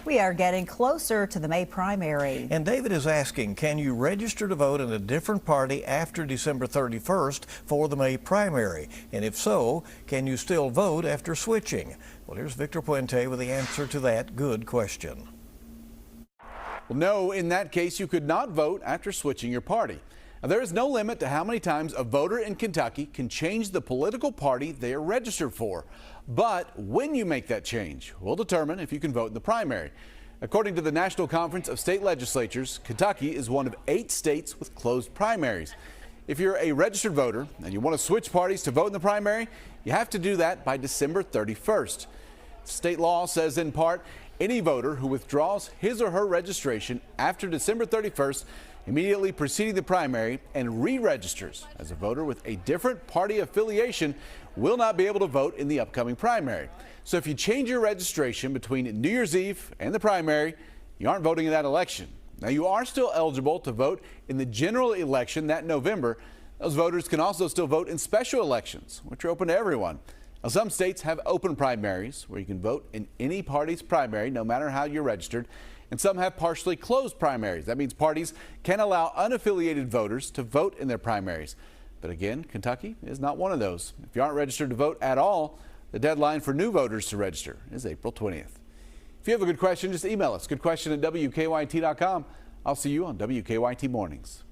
We are getting closer to the May primary. And David is asking, can you register to vote in a different party after December 31st for the May primary? And if so, can you still vote after switching? Well, here's Victor Puente with the answer to that good question. Well, no, in that case, you could not vote after switching your party. Now, there is no limit to how many times a voter in Kentucky can change the political party they are registered for. But when you make that change will determine if you can vote in the primary. According to the National Conference of State Legislatures, Kentucky is one of 8 states with closed primaries. If you're a registered voter and you want to switch parties to vote in the primary, you have to do that by December 31st. State law says in part, any voter who withdraws his or her registration after December 31st, immediately preceding the primary, and re-registers as a voter with a different party affiliation will not be able to vote in the upcoming primary. So if you change your registration between New Year's Eve and the primary, you aren't voting in that election. Now, you are still eligible to vote in the general election that November. Those voters can also still vote in special elections, which are open to everyone. Now, some states have open primaries where you can vote in any party's primary, no matter how you're registered. And some have partially closed primaries. That means parties can allow unaffiliated voters to vote in their primaries. But again, Kentucky is not one of those. If you aren't registered to vote at all, the deadline for new voters to register is April 20th. If you have a good question, just email us. Goodquestion@WKYT.com. I'll see you on WKYT Mornings.